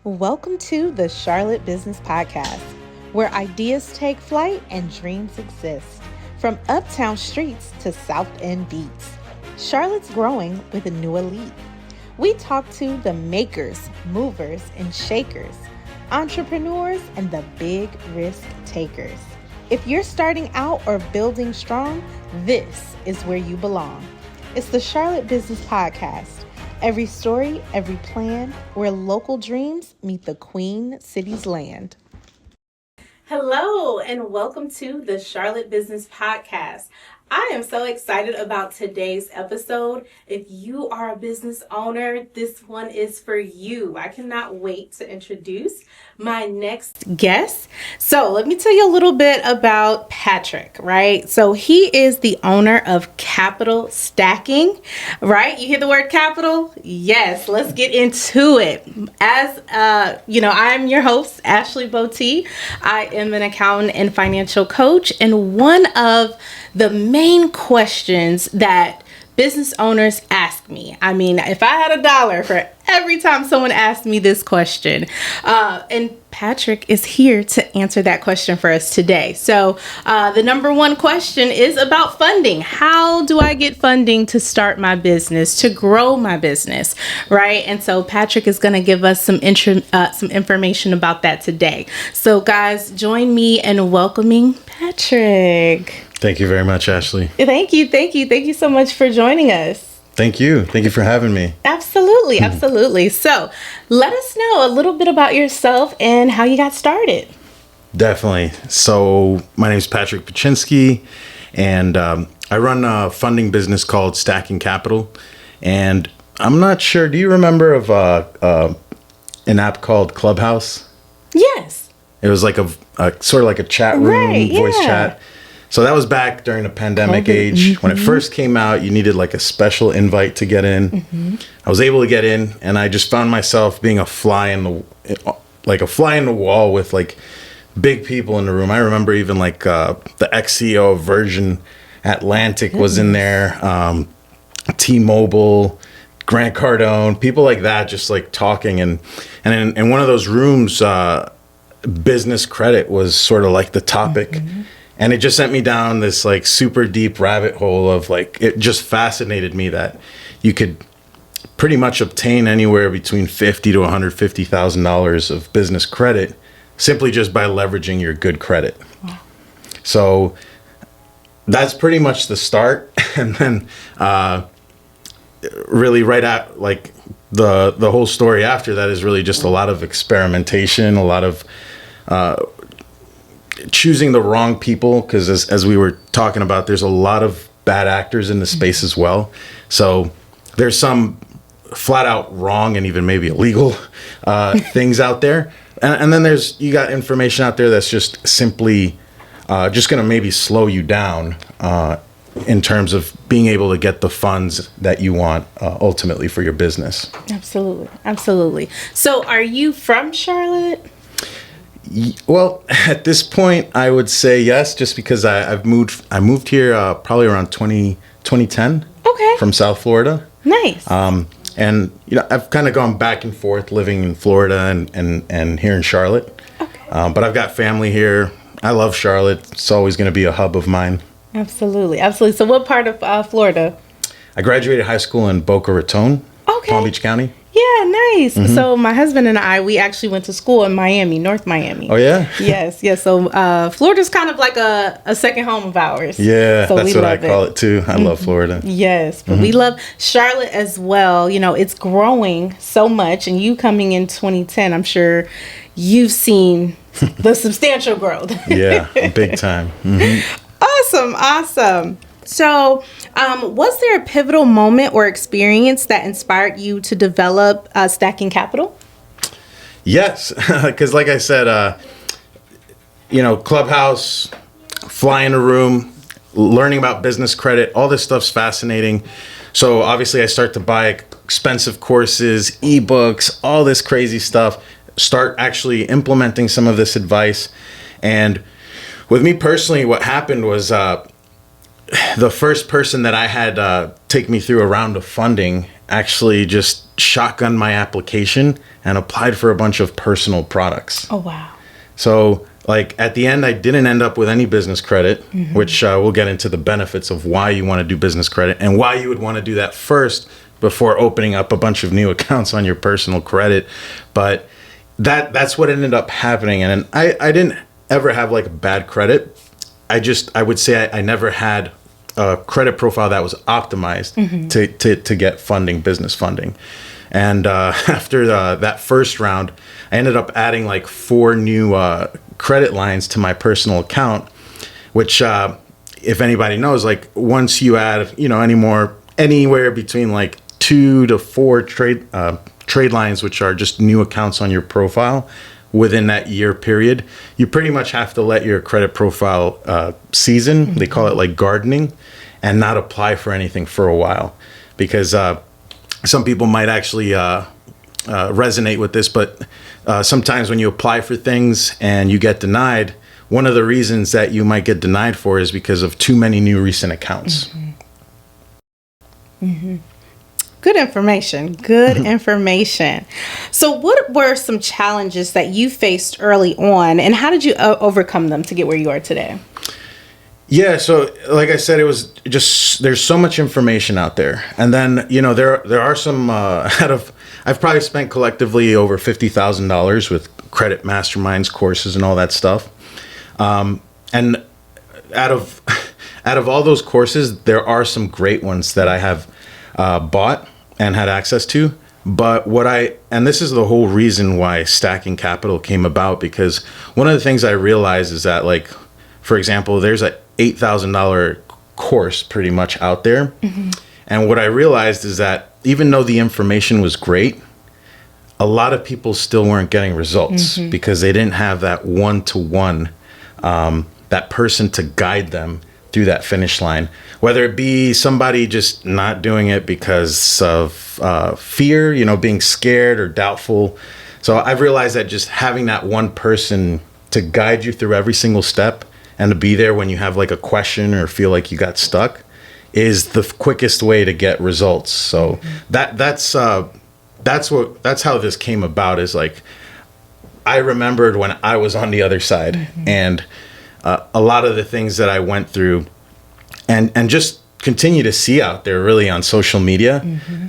Welcome to the Charlotte Business Podcast, where ideas take flight and dreams exist. From uptown streets to South End beats, Charlotte's growing with a new elite. We talk to the makers, movers, and shakers, entrepreneurs, and the big risk takers. If you're starting out or building strong, this is where you belong. It's the Charlotte Business Podcast. Every story, every plan, where local dreams meet the Queen City's land. Hello, and welcome to the Charlotte Business Podcast. I am so excited about today's episode. If you are a business owner, this one is for you. I cannot wait to introduce my next guest. So let me tell you a little bit about Patrick, right? So he is the owner of Capital Stacking, right? You hear the word capital? Yes, let's get into it. As I'm your host, Ashley Boti. I am an accountant and financial coach, and one of the main questions that business owners ask me. I mean, if I had $1 for every time someone asked me this question, and Patrick is here to answer that question for us today. So the number one question is about funding. How do I get funding to start my business, to grow my business, right? And so Patrick is going to give us some information about that today. So guys, join me in welcoming Patrick. Thank you very much, Ashley. Thank you so much for joining us. Thank you for having me. Absolutely. So let us know a little bit about yourself and how you got started. Definitely. So my name is Patrick Pychynski, and I run a funding business called Stacking Capital. And I'm not sure, do you remember of an app called Clubhouse? Yes. It was like a sort of like a chat room, voice chat. So that was back during the pandemic age. Mm-hmm. When it first came out, you needed like a special invite to get in. Mm-hmm. I was able to get in, and I just found myself being a fly in the wall with like big people in the room. I remember even like the ex-CEO of Virgin Atlantic was in there, T-Mobile, Grant Cardone, people like that, just like talking. And in one of those rooms, business credit was sort of like the topic. Mm-hmm. And it just sent me down this like super deep rabbit hole of like, it just fascinated me that you could pretty much obtain anywhere between $50,000 to $150,000 of business credit simply just by leveraging your good credit. Wow. So that's pretty much the start. And then really right at like the whole story after that is really just a lot of experimentation, a lot of choosing the wrong people, because as we were talking about, there's a lot of bad actors in the space as well. So there's some flat out wrong and even maybe illegal things out there. And then you got information out there that's just simply just going to maybe slow you down in terms of being able to get the funds that you want ultimately for your business. Absolutely. So are you from Charlotte? Well, at this point, I would say yes, just because I moved here probably around 2010. Okay. From South Florida. Nice. And I've kind of gone back and forth living in Florida and here in Charlotte. Okay. But I've got family here. I love Charlotte. It's always going to be a hub of mine. Absolutely. So what part of Florida? I graduated high school in Boca Raton, Palm Beach County. Yeah, nice. Mm-hmm. So my husband and I, we actually went to school in Miami, North Miami. Oh, yeah? Yes. So Florida's kind of like a second home of ours. Yeah, so that's what I call it too. I love Florida. Yes, but we love Charlotte as well. It's growing so much, and you coming in 2010, I'm sure you've seen the substantial growth. Yeah, big time. Mm-hmm. Awesome. So, was there a pivotal moment or experience that inspired you to develop Stacking Capital? Yes, because like I said, Clubhouse, fly in a room, learning about business credit, all this stuff's fascinating. So obviously I start to buy expensive courses, ebooks, all this crazy stuff, start actually implementing some of this advice. And with me personally, what happened was the first person that I had take me through a round of funding actually just shotgunned my application and applied for a bunch of personal products. Oh, wow. So like at the end, I didn't end up with any business credit, which we'll get into the benefits of why you want to do business credit and why you would want to do that first before opening up a bunch of new accounts on your personal credit. But that's what ended up happening. And I didn't ever have like a bad credit. I would say I never had a credit profile that was optimized to get funding, business funding. And after that first round, I ended up adding like 4 new credit lines to my personal account, which if anybody knows, like once you add, anywhere between like 2 to 4 trade lines, which are just new accounts on your profile within that year period, you pretty much have to let your credit profile season. They call it like gardening, and not apply for anything for a while, because some people might actually resonate with this, but sometimes when you apply for things and you get denied, one of the reasons that you might get denied for is because of too many new recent accounts. Good information. Good information. So what were some challenges that you faced early on, and how did you overcome them to get where you are today? Yeah, so like I said, it was just, there's so much information out there. And then, there are some, I've probably spent collectively over $50,000 with credit masterminds, courses, and all that stuff. And out of all those courses, there are some great ones that I have bought and had access to. But and this is the whole reason why Stacking Capital came about, because one of the things I realized is that, like, for example, there's a $8,000 course pretty much out there. And what I realized is that even though the information was great, a lot of people still weren't getting results because they didn't have that one-to-one, that person to guide them through that finish line, whether it be somebody just not doing it because of fear, being scared or doubtful. So I've realized that just having that one person to guide you through every single step and to be there when you have like a question or feel like you got stuck is the quickest way to get results. So that's how this came about, is like, I remembered when I was on the other side and a lot of the things that I went through and just continue to see out there really on social media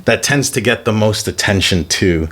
that tends to get the most attention too.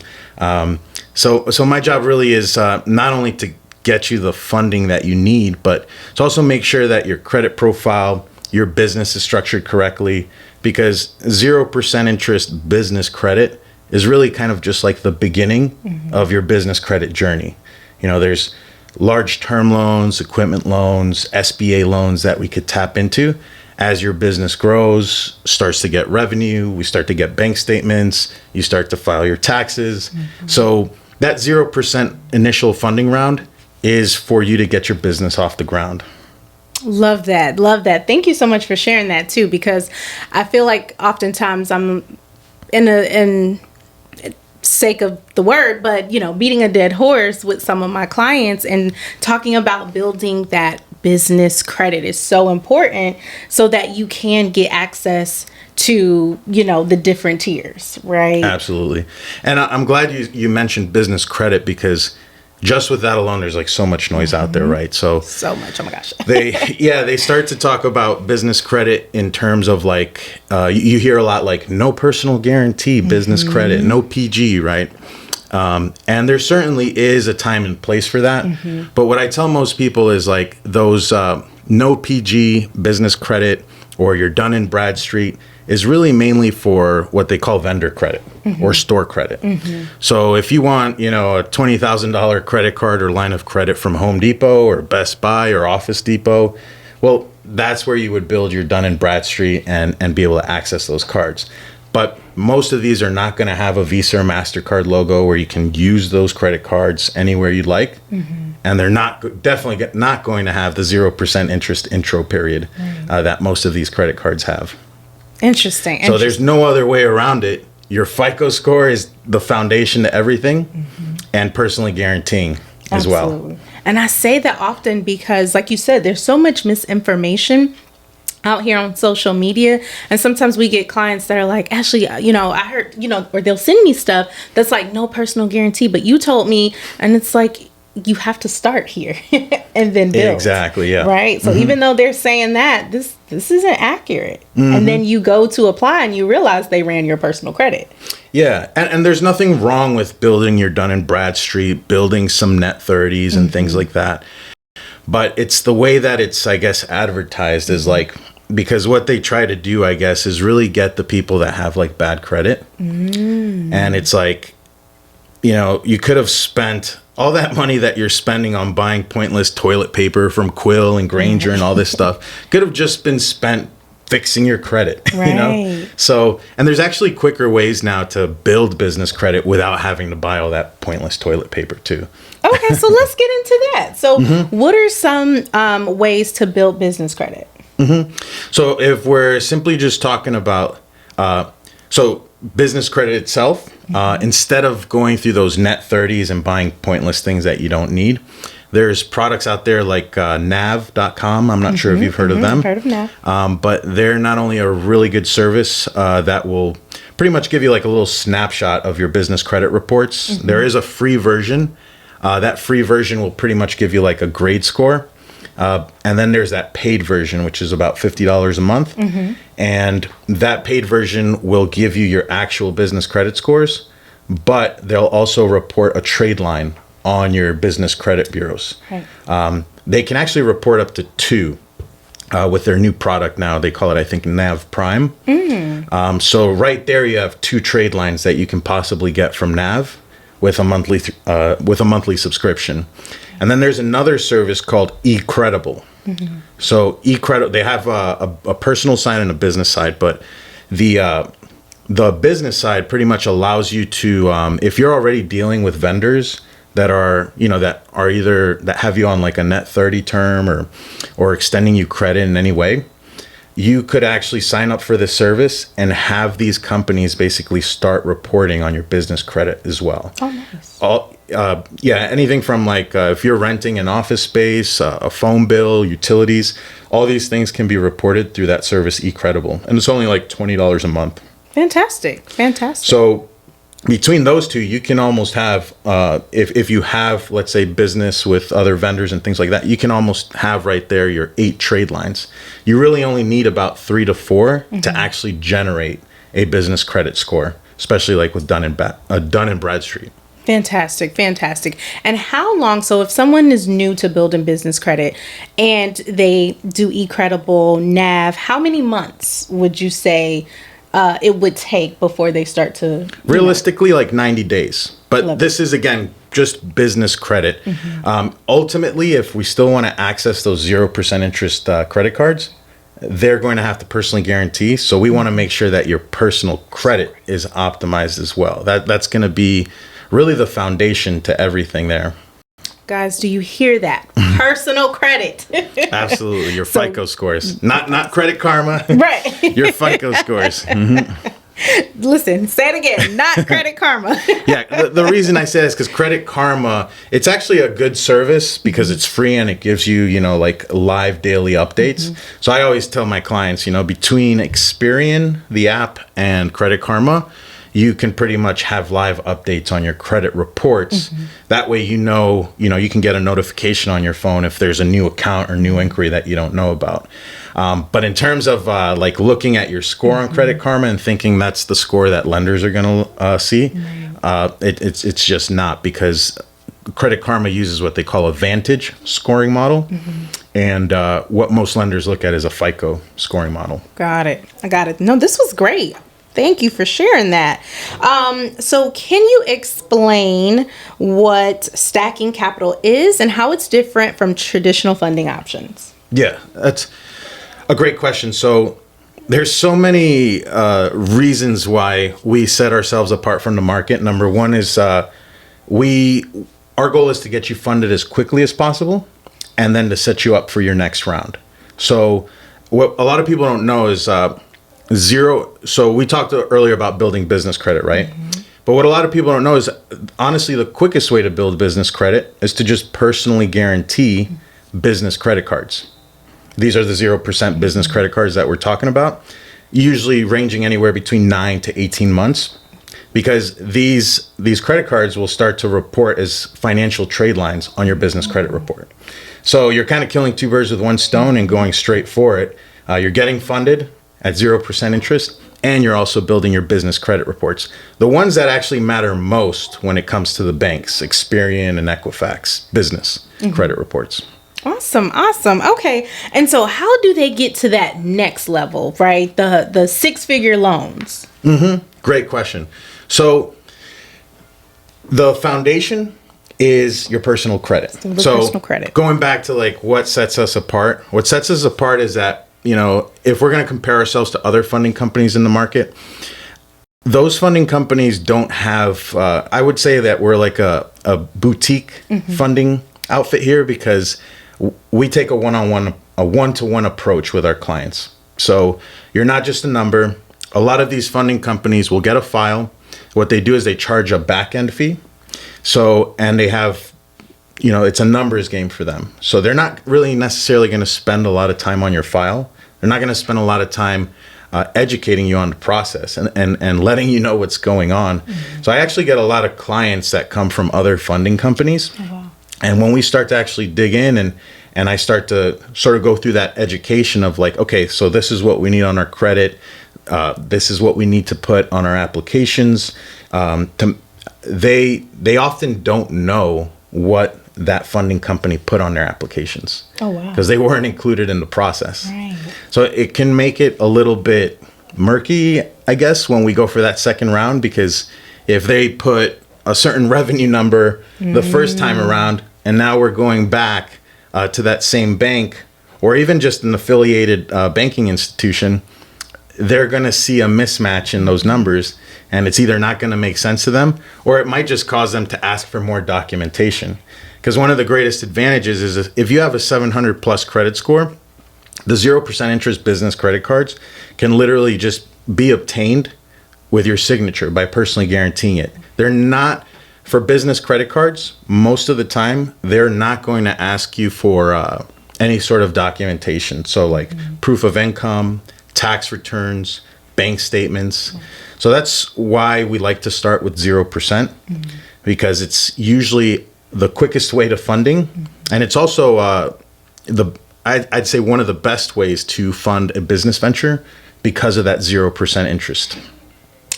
So my job really is not only to get you the funding that you need, but to also make sure that your credit profile, your business is structured correctly, because 0% interest business credit is really kind of just like the beginning of your business credit journey. There's large term loans, equipment loans, SBA loans that we could tap into as your business grows, starts to get revenue, we start to get bank statements, you start to file your taxes. So that 0% initial funding round is for you to get your business off the ground. Love that. Love that. Thank you so much for sharing that too, because I feel like oftentimes I'm in sake of the word, but beating a dead horse with some of my clients and talking about building that business credit is so important so that you can get access to, the different tiers, right? Absolutely. And I'm glad you mentioned business credit, because just with that alone, there's like so much noise out there, right? So much. Oh my gosh. they start to talk about business credit in terms of like, you hear a lot like no personal guarantee, business credit, no PG, right? And there certainly is a time and place for that. But what I tell most people is like those no PG business credit or your Dun & Bradstreet is really mainly for what they call vendor credit or store credit. So if you want, a $20,000 credit card or line of credit from Home Depot or Best Buy or Office Depot, well, that's where you would build your Dun & Bradstreet and be able to access those cards. But most of these are not going to have a Visa or MasterCard logo where you can use those credit cards anywhere you'd like. And they're definitely not going to have the 0% interest intro period that most of these credit cards have. Interesting. So there's no other way around it. Your FICO score is the foundation to everything, and personally guaranteeing as well. And I say that often because, like you said, there's so much misinformation out here on social media. And sometimes we get clients that are like, Ashley, I heard, or they'll send me stuff that's like no personal guarantee, but you told me, and it's like, you have to start here and then build. Exactly. Yeah. Right. So even though they're saying that this isn't accurate, and then you go to apply and you realize they ran your personal credit. Yeah. And there's nothing wrong with building your Dun & Bradstreet, building some net 30s and things like that. But it's the way that it's, I guess, advertised is like, because what they try to do, I guess, is really get the people that have like bad credit. And it's like, you could have spent all that money that you're spending on buying pointless toilet paper from Quill and Granger and all this stuff could have just been spent fixing your credit, So, and there's actually quicker ways now to build business credit without having to buy all that pointless toilet paper too. Okay, so let's get into that. So what are some ways to build business credit? So if we're simply just talking about, business credit itself, instead of going through those net 30s and buying pointless things that you don't need, there's products out there like nav.com. I'm not sure if you've heard of them. Heard of Nav. But they're not only a really good service that will pretty much give you like a little snapshot of your business credit reports. There is a free version. That free version will pretty much give you like a grade score. And then there's that paid version, which is about $50 a month. And that paid version will give you your actual business credit scores, but they'll also report a trade line on your business credit bureaus. They can actually report up to 2 with their new product now. They call it, I think, Nav Prime. So right there you have 2 trade lines that you can possibly get from Nav with a monthly subscription. And then there's another service called eCredible. So eCredible, they have a personal side and a business side, but the business side pretty much allows you to, if you're already dealing with vendors that are, that have you on like a net 30 term or extending you credit in any way, you could actually sign up for this service and have these companies basically start reporting on your business credit as well. Oh, nice. Anything from like if you're renting an office space, a phone bill, utilities, all these things can be reported through that service, eCredible. And it's only like $20 a month. Fantastic. So between those two, you can almost have, if you have, let's say, business with other vendors and things like that, you can almost have right there your 8 trade lines. You really only need about 3 to 4 to actually generate a business credit score, especially like with Dun & Bradstreet. Fantastic. And how long, so if someone is new to building business credit and they do eCredible, Nav, how many months would you say it would take before they start to... Realistically, like 90 days. But this is, again, just business credit. Ultimately, if we still want to access those 0% interest credit cards, they're going to have to personally guarantee. So we want to make sure that your personal credit is optimized as well. That's going to be really the foundation to everything there. Guys, do you hear that? Personal credit. Absolutely. Your FICO scores. Not Credit Karma. Right. Your FICO scores. Listen, say it again. Not Credit Karma. Yeah. The reason I say this is because Credit Karma, it's actually a good service because it's free and it gives you, like live daily updates. So I always tell my clients, between Experian, the app, and Credit Karma, you can pretty much have live updates on your credit reports. That way, you can get a notification on your phone if there's a new account or new inquiry that you don't know about. But in terms of like looking at your score on Credit Karma and thinking that's the score that lenders are going to see, it's just not, because Credit Karma uses what they call a Vantage scoring model. And what most lenders look at is a FICO scoring model. Got it. I got it. No, this was great. Thank you for sharing that. So can you explain what stacking capital is and how it's different from traditional funding options? Yeah, that's a great question. So there's so many reasons why we set ourselves apart from the market. Number one is our goal is to get you funded as quickly as possible and then to set you up for your next round. So what a lot of people don't know is so we talked earlier about building business credit, right? But what a lot of people don't know is, honestly, the quickest way to build business credit is to just personally guarantee business credit cards. These are the 0% business credit cards that we're talking about, usually ranging anywhere between 9 to 18 months, because these credit cards will start to report as financial trade lines on your business credit report. So you're kind of killing two birds with one stone and going straight for it. You're getting funded at 0% interest, and you're also building your business credit reports. The ones that actually matter most when it comes to the banks, Experian and Equifax business credit reports. Awesome. Okay. And so how do they get to that next level, right? The six-figure loans? Great question. So the foundation is your personal credit. Personal credit. Going back to like what sets us apart is that, if we're going to compare ourselves to other funding companies in the market, those funding companies don't have, I would say that we're like a boutique funding outfit here, because we take a one-to-one approach with our clients. So you're not just a number. A lot of these funding companies will get a file. What they do is they charge a back-end fee. So, and they have, it's a numbers game for them. So they're not really necessarily going to spend a lot of time on your file. They're not going to spend a lot of time educating you on the process and letting you know what's going on. So I actually get a lot of clients that come from other funding companies. Oh, wow. And when we start to actually dig in and I start to sort of go through that education of like, okay, so this is what we need on our credit. This is what we need to put on our applications. They often don't know what that funding company put on their applications. Oh, wow. Because they weren't included in the process. Right. So it can make it a little bit murky, I guess, when we go for that second round, because if they put a certain revenue number the first time around, and now we're going back to that same bank, or even just an affiliated banking institution, they're going to see a mismatch in those numbers, and it's either not going to make sense to them, or it might just cause them to ask for more documentation. Because one of the greatest advantages is if you have a 700 plus credit score, the 0% interest business credit cards can literally just be obtained with your signature by personally guaranteeing it. They're not, for business credit cards, most of the time, they're not going to ask you for any sort of documentation. So like proof of income, tax returns, bank statements. So that's why we like to start with 0%, because it's usually the quickest way to funding. And it's also I'd say one of the best ways to fund a business venture because of that 0% interest.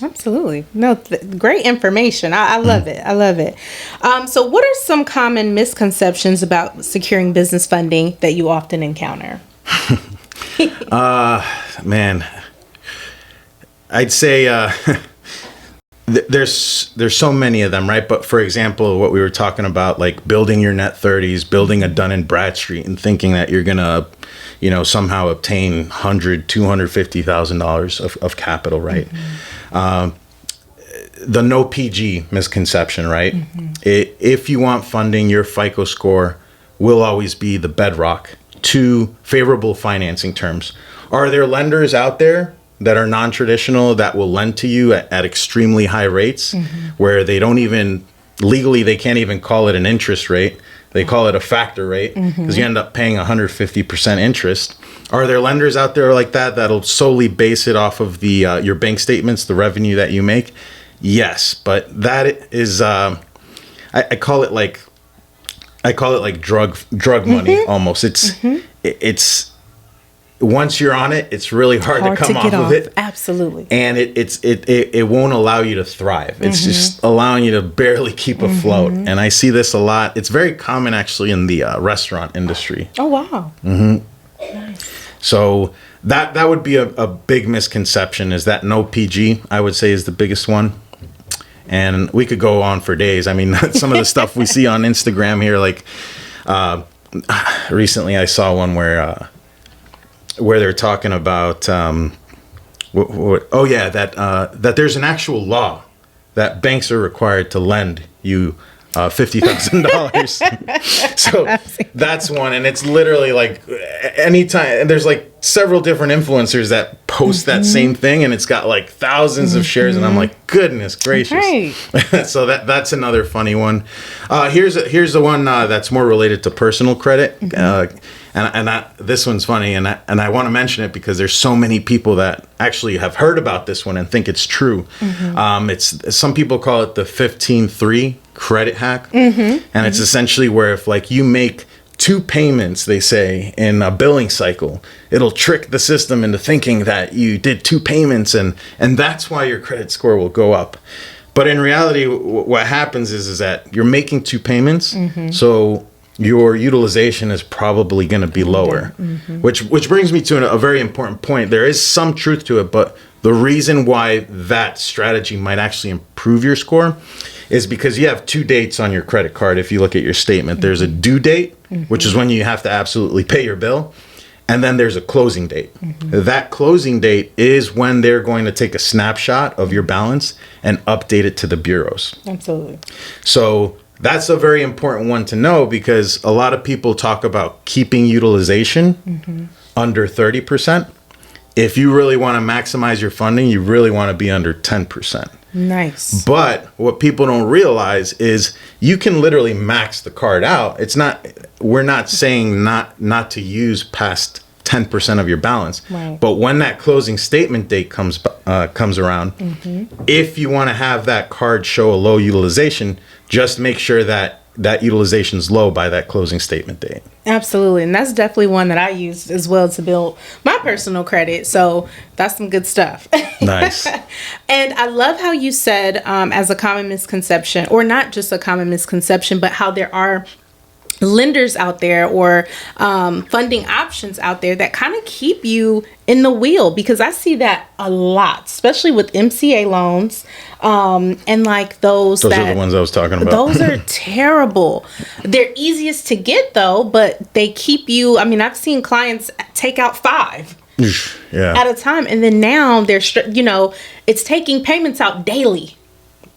Absolutely. No, great information. I love it. I love it. So what are some common misconceptions about securing business funding that you often encounter? Man, I'd say there's so many of them, right? But for example, what we were talking about, like building your net 30s, building a Dun & Bradstreet, and thinking that you're gonna, somehow obtain $250,000 of capital, right? The no PG misconception, right? If you want funding, your FICO score will always be the bedrock to favorable financing terms. Are there lenders out there that are non-traditional that will lend to you at extremely high rates, where they don't even, legally, they can't even call it an interest rate. They call it a factor rate, because you end up paying 150% interest. Are there lenders out there like that that'll solely base it off of the your bank statements, the revenue that you make? Yes, but that is I call it like drug money almost. It's once you're on it, it's really hard to come off of it. Absolutely. And it won't allow you to thrive. It's just allowing you to barely keep afloat. And I see this a lot. It's very common actually in the restaurant industry. Oh, wow. Nice. So that would be a big misconception, is that no PG, I would say, is the biggest one. And we could go on for days. I mean, some of the stuff we see on Instagram here, like recently I saw one where they're talking about, that there's an actual law that banks are required to lend you $50,000. So that's one. And it's literally like anytime, and there's like several different influencers that post that same thing, and it's got like thousands of shares, and I'm like, goodness gracious. Right. So that's another funny one. Here's the one that's more related to personal credit. This one's funny, and I want to mention it because there's so many people that actually have heard about this one and think it's true. It's some people call it the 15-3 credit hack, and it's essentially where if like you make 2 payments, they say, in a billing cycle, it'll trick the system into thinking that you did 2 payments, and that's why your credit score will go up. But in reality, what happens is that you're making 2 payments, so your utilization is probably going to be lower, which brings me to a very important point. There is some truth to it, but the reason why that strategy might actually improve your score is because you have 2 dates on your credit card. If you look at your statement, there's a due date, which is when you have to absolutely pay your bill. And then there's a closing date. That closing date is when they're going to take a snapshot of your balance and update it to the bureaus. Absolutely. So that's a very important one to know, because a lot of people talk about keeping utilization under 30%. If you really want to maximize your funding, you really want to be under 10%. Nice. But what people don't realize is you can literally max the card out. We're not saying not to use past 10% of your balance. Right. But when that closing statement date comes around, if you want to have that card show a low utilization, just make sure that utilization is low by that closing statement date. Absolutely. And that's definitely one that I use as well to build my personal credit. So that's some good stuff. Nice. And I love how you said as a common misconception, or not just a common misconception, but how there are lenders out there or funding options out there that kind of keep you in the wheel, because I see that a lot, especially with MCA loans and like those are the ones I was talking about. Those are terrible. They're easiest to get though, but they keep you. I mean, I've seen clients take out 5 at a time, and then now they're it's taking payments out daily.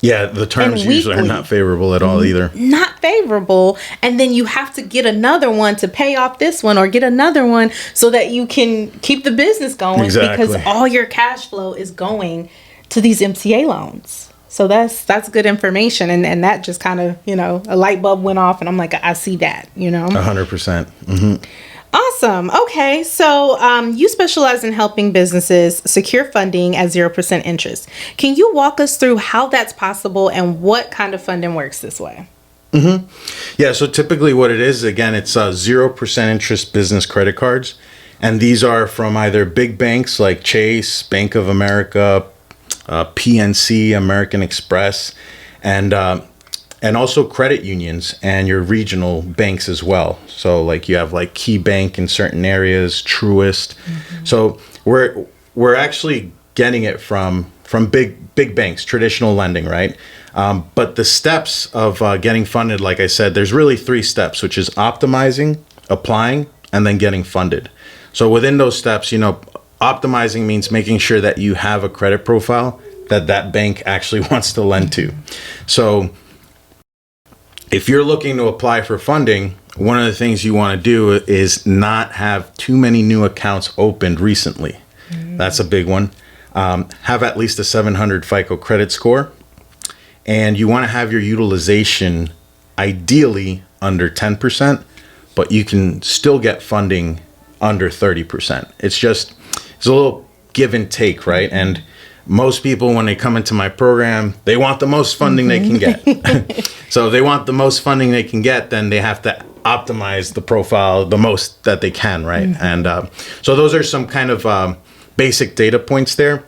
Yeah, the terms usually are not favorable at all either. Not favorable. And then you have to get another one to pay off this one, or get another one so that you can keep the business going. Exactly. Because all your cash flow is going to these MCA loans. So that's good information. And that just kind of, a light bulb went off, and I'm like, I see that, 100%. Awesome. Okay. So you specialize in helping businesses secure funding at 0% interest. Can you walk us through how that's possible and what kind of funding works this way? Yeah. So typically what it is, again, it's 0% interest business credit cards. And these are from either big banks like Chase, Bank of America, PNC, American Express, and also credit unions and your regional banks as well. So like you have like Key Bank in certain areas, Truist. So we're actually getting it from big banks, traditional lending, right? But the steps of getting funded, like I said, there's really 3 steps, which is optimizing, applying, and then getting funded. So within those steps, optimizing means making sure that you have a credit profile that bank actually wants to lend to. So if you're looking to apply for funding, one of the things you want to do is not have too many new accounts opened recently. That's a big one. Have at least a 700 FICO credit score. And you want to have your utilization ideally under 10%, but you can still get funding under 30%. It's a little give and take, right? And most people, when they come into my program, they want the most funding they can get. So if they want the most funding they can get, then they have to optimize the profile the most that they can, right? And so those are some kind of basic data points there.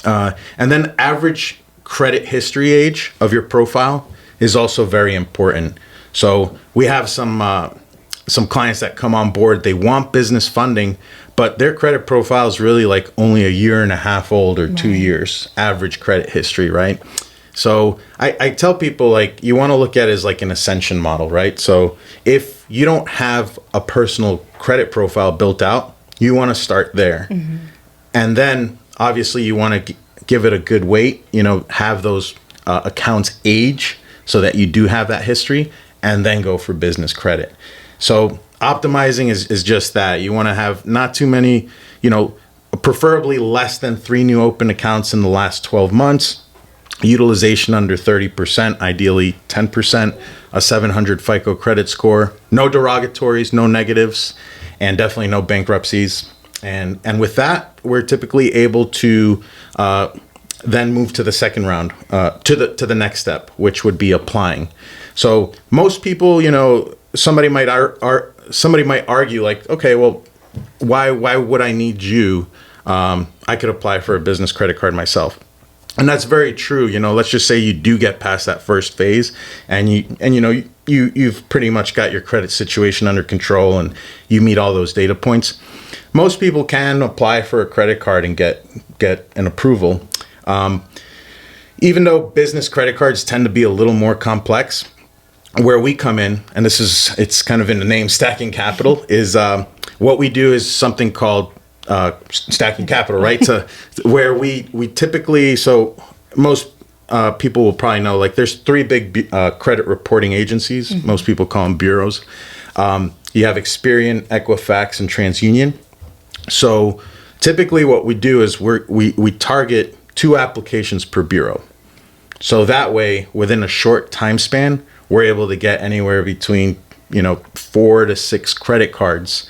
And then average credit history age of your profile is also very important. So we have some clients that come on board, they want business funding, but their credit profile is really like only a year and a half old or 2 years average credit history, right? So I tell people, like, you want to look at it as like an ascension model, right? So if you don't have a personal credit profile built out, you want to start there. And then obviously you want to give it a good weight, have those accounts age so that you do have that history, and then go for business credit. So optimizing is just that. You want to have not too many, preferably less than 3 new open accounts in the last 12 months, utilization under 30%, ideally 10%, a 700 FICO credit score, no derogatories, no negatives, and definitely no bankruptcies. And with that, we're typically able to then move to the second round, to the next step, which would be applying. So most people, somebody might argue like, okay, well, why would I need you? I could apply for a business credit card myself. And that's very true. Let's just say you do get past that first phase, and you've pretty much got your credit situation under control, and you meet all those data points. Most people can apply for a credit card and get an approval. Even though business credit cards tend to be a little more complex, where we come in, and it's kind of in the name, stacking capital, is what we do is something called stacking capital, right? So where we typically, so most people will probably know, like there's 3 big credit reporting agencies. Mm-hmm. Most people call them bureaus. You have Experian, Equifax, and TransUnion. So typically what we do is we target 2 applications per bureau. So that way, within a short time span, we're able to get anywhere between 4 to 6 credit cards.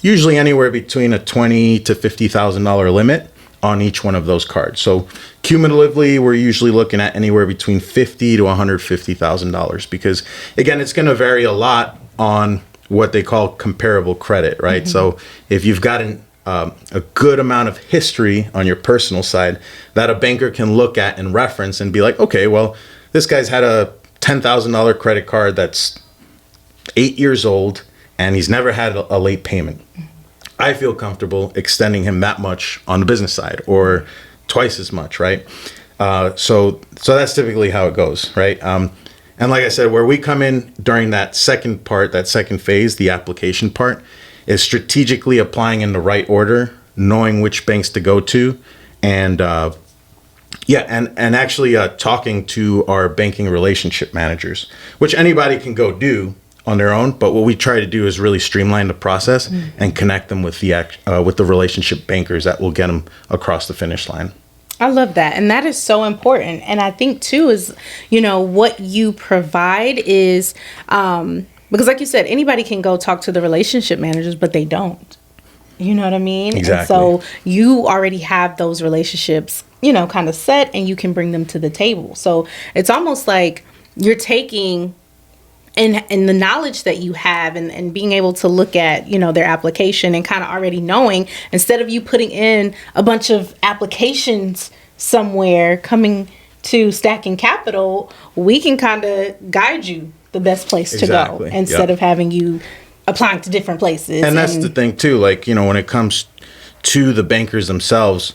Usually anywhere between a $20,000 to $50,000 limit on each one of those cards. So cumulatively, we're usually looking at anywhere between $50,000 to $150,000, because again, it's going to vary a lot on what they call comparable credit, right? Mm-hmm. So if you've got a good amount of history on your personal side that a banker can look at and reference and be like, okay, well, this guy's had a $10,000 credit card that's 8 years old, and he's never had a late payment. I feel comfortable extending him that much on the business side, or twice as much, right? So that's typically how it goes, right? And like I said, where we come in during that second part, that second phase, the application part, is strategically applying in the right order, knowing which banks to go to, and actually talking to our banking relationship managers, which anybody can go do on their own. But what we try to do is really streamline the process and connect them with the relationship bankers that will get them across the finish line. I love that. And that is so important. And I think too is, what you provide is, because like you said, anybody can go talk to the relationship managers, but they don't. You know what I mean? Exactly. And so you already have those relationships, kind of set, and you can bring them to the table. So it's almost like you're taking and the knowledge that you have and being able to look at, their application and kind of already knowing, instead of you putting in a bunch of applications somewhere coming to Stacking Capital, we can kind of guide you the best place to go instead of having you applying to different places. And that's the thing too, like, when it comes to the bankers themselves,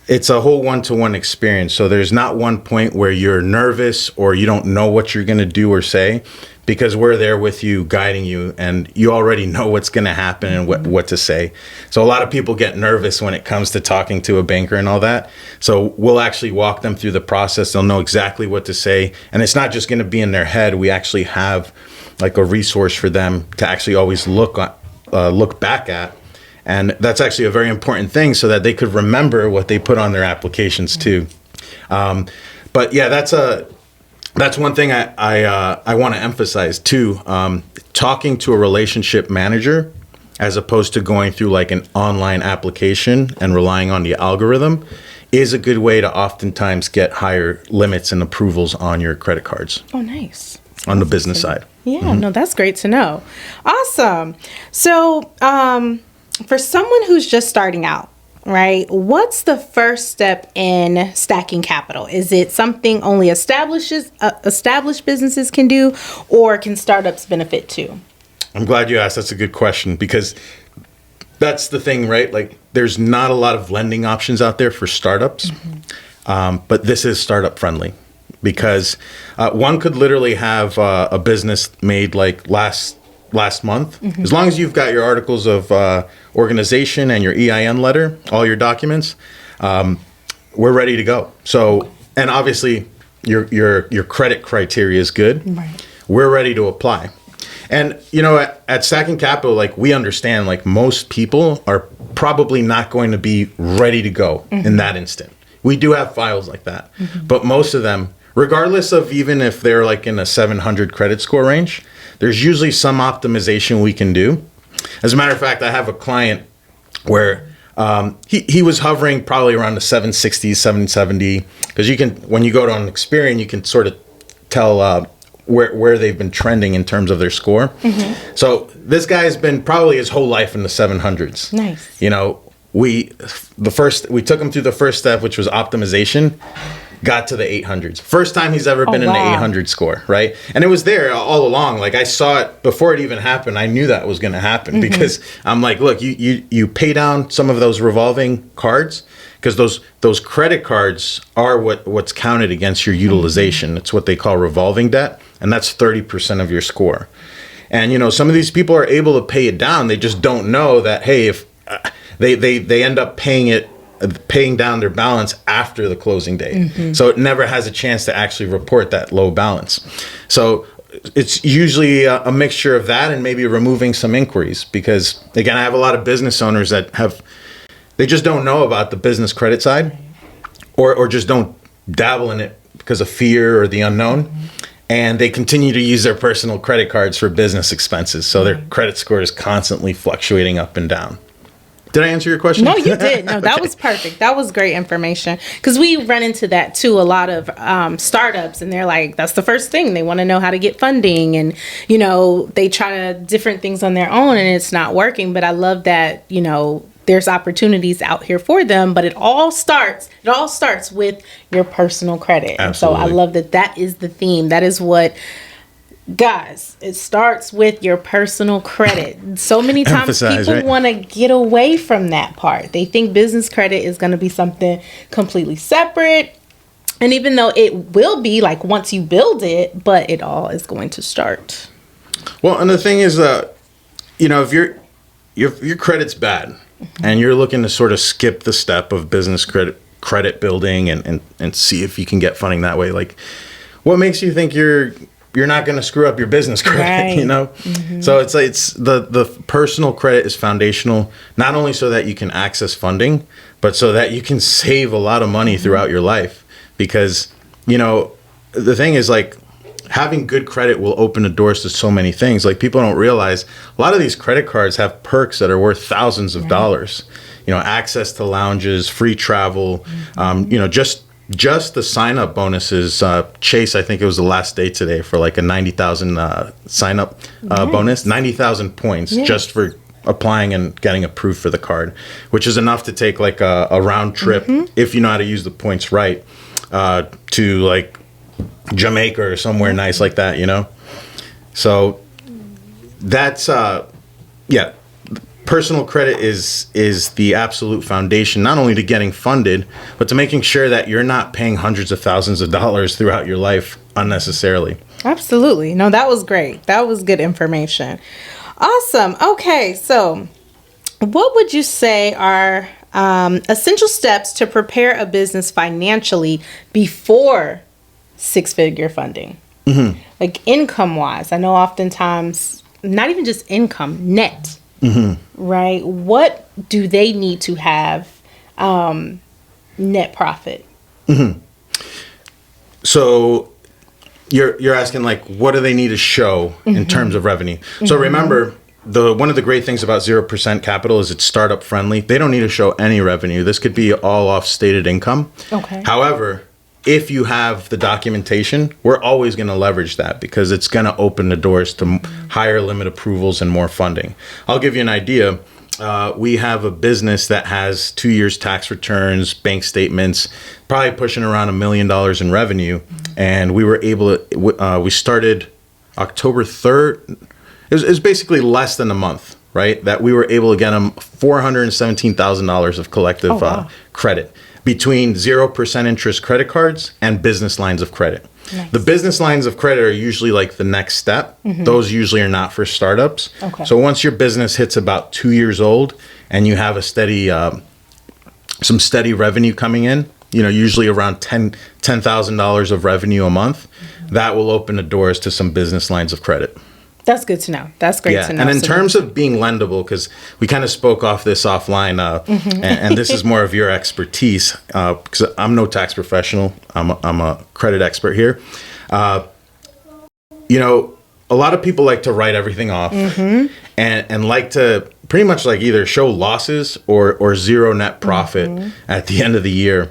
it's a whole one-to-one experience. So there's not one point where you're nervous or you don't know what you're going to do or say, because we're there with you, guiding you, and you already know what's going to happen and what to say. So a lot of people get nervous when it comes to talking to a banker and all that. So we'll actually walk them through the process. They'll know exactly what to say. And it's not just going to be in their head. We actually have like a resource for them to actually always look back at. And that's actually a very important thing, so that they could remember what they put on their applications too. But yeah, that's one thing I want to emphasize too. Talking to a relationship manager, as opposed to going through like an online application and relying on the algorithm, is a good way to oftentimes get higher limits and approvals on your credit cards. Oh, nice. On the business side. Yeah, no, that's great to know. Awesome. So, for someone who's just starting out, right, what's the first step in stacking capital? Is it something only established businesses can do, or can startups benefit too? I'm glad you asked. That's a good question, because that's the thing, right? Like, there's not a lot of lending options out there for startups, but this is startup friendly, because one could literally have a business made like last month. As long as you've got your articles of organization and your EIN letter, all your documents, we're ready to go. So, and obviously your credit criteria is good, Right. we're ready to apply. And, you know, at Stacking Capital, like, we understand, like, most people are probably not going to be ready to go in that instant. We do have files like that. But most of them, regardless of even if they're like in a 700 credit score range, there's usually some optimization we can do. As a matter of fact, I have a client where he was hovering probably around the 760, 770, because you can, when you go on Experian, you can sort of tell where they've been trending in terms of their score. So this guy's been probably his whole life in the 700s. Nice. You know, we took him through the first step, which was optimization, got to the 800s. First time he's ever been in the 800 score, right? And it was there all along. Like, I saw it before it even happened. I knew that was going to happen because I'm like, look, you pay down some of those revolving cards, because those credit cards are what's counted against your utilization. It's what they call revolving debt, and that's 30% of your score. And, you know, some of these people are able to pay it down. They just don't know that, hey, if they end up paying down their balance after the closing date. So it never has a chance to actually report that low balance. So it's usually a mixture of that and maybe removing some inquiries, because, again, I have a lot of business owners that they just don't know about the business credit side, or just don't dabble in it because of fear or the unknown. And they continue to use their personal credit cards for business expenses. So their credit score is constantly fluctuating up and down. Did I answer your question? No, you did. No, that was perfect. That was great information. Because we run into that too. A lot of startups, and they're like, that's the first thing. They want to know how to get funding. And, you know, they try different things on their own and it's not working. But I love that, you know, there's opportunities out here for them. But it all starts with your personal credit. Absolutely. And so I love that is the theme. That is what... Guys, it starts with your personal credit. So many times people want to get away from that part. They think business credit is going to be something completely separate. And even though it will be, like, once you build it, but it all is going to start. Well, and the thing is, you know, if your credit's bad and you're looking to sort of skip the step of business credit building and see if you can get funding that way, like, what makes you think you're not going to screw up your business credit, right. You know? So it's the personal credit is foundational, not only so that you can access funding, but so that you can save a lot of money throughout your life. Because, you know, the thing is, like, having good credit will open the doors to so many things. Like, people don't realize a lot of these credit cards have perks that are worth thousands of dollars. You know, access to lounges, free travel, you know, just the sign-up bonuses. Chase, I think it was the last day today for like a 90,000 sign-up bonus, 90,000 points just for applying and getting approved for the card, which is enough to take like a round trip, if you know how to use the points right, to like Jamaica or somewhere nice like that, you know? So that's, personal credit is the absolute foundation, not only to getting funded, but to making sure that you're not paying hundreds of thousands of dollars throughout your life unnecessarily. Absolutely. No, that was great. That was good information. Awesome. Okay, so what would you say are essential steps to prepare a business financially before six-figure funding? Like, income-wise, I know oftentimes, not even just income, net. Right? What do they need to have net profit? So you're asking, like, what do they need to show in terms of revenue? So remember, one of the great things about 0% capital is it's startup friendly. They don't need to show any revenue. This could be all off stated income. Okay. However, if you have the documentation, we're always going to leverage that because it's going to open the doors to higher limit approvals and more funding. I'll give you an idea. We have a business that has 2 years tax returns, bank statements, probably pushing around $1 million in revenue. And we were able to, we started October 3rd. It was basically less than a month, right? That we were able to get them $417,000 of collective credit between 0% interest credit cards and business lines of credit. Nice. The business lines of credit are usually like the next step. Those usually are not for startups. Okay. So once your business hits about 2 years old and you have a steady, some steady revenue coming in, usually around $10,000 of revenue a month, that will open the doors to some business lines of credit. That's good to know. That's great to know. And in terms of being lendable, because we kind of spoke off this offline, and this is more of your expertise, because I'm no tax professional. I'm a credit expert here. A lot of people like to write everything off and like to pretty much like either show losses or zero net profit at the end of the year.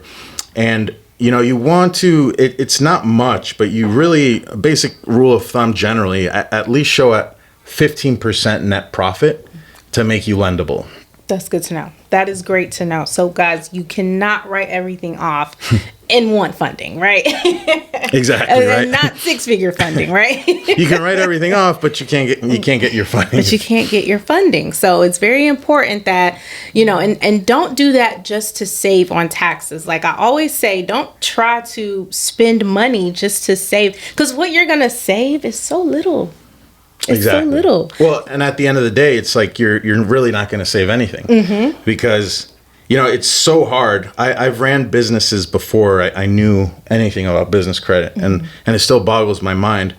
And you want to, it's not much, but you really, a basic rule of thumb generally, at least show at 15% net profit to make you lendable. That's good to know. That is great to know. So guys, you cannot write everything off and want funding, right? Exactly, right. Not six-figure funding, right? You can write everything off, but you can't get your funding. But you can't get your funding. So it's very important that, and don't do that just to save on taxes. Like I always say, don't try to spend money just to save, because what you're going to save is so little. It's exactly. so little. Well, and at the end of the day, it's like you're really not going to save anything because it's so hard. I've ran businesses before I knew anything about business credit, and it still boggles my mind.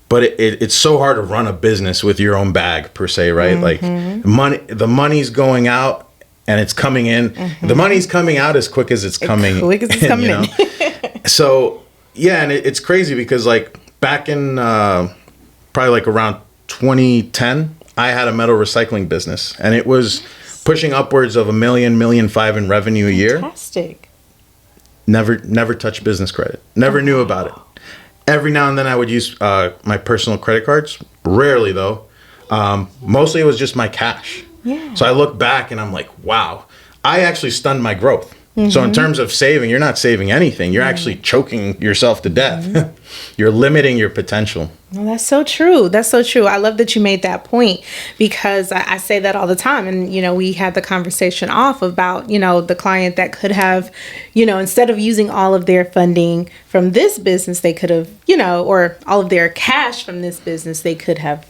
But it's so hard to run a business with your own bag per se, right? Like the money's going out and it's coming in. The money's coming out as quick as it's coming. In. So yeah, and it's crazy because like back in probably like around 2010, I had a metal recycling business, and it was pushing upwards of $1 million, $1.5 million in revenue a year. Fantastic. Never touched business credit. Never knew about it. Every now and then I would use my personal credit cards. Rarely though. Mostly it was just my cash. Yeah. So I look back and I'm like, wow, I actually stunned my growth. So in terms of saving, you're not saving anything. You're actually choking yourself to death. You're limiting your potential. Well, that's so true. That's so true. I love that you made that point, because I say that all the time. And, we had the conversation off about, the client that could have, instead of using all of their funding from this business, they could have, or all of their cash from this business, they could have,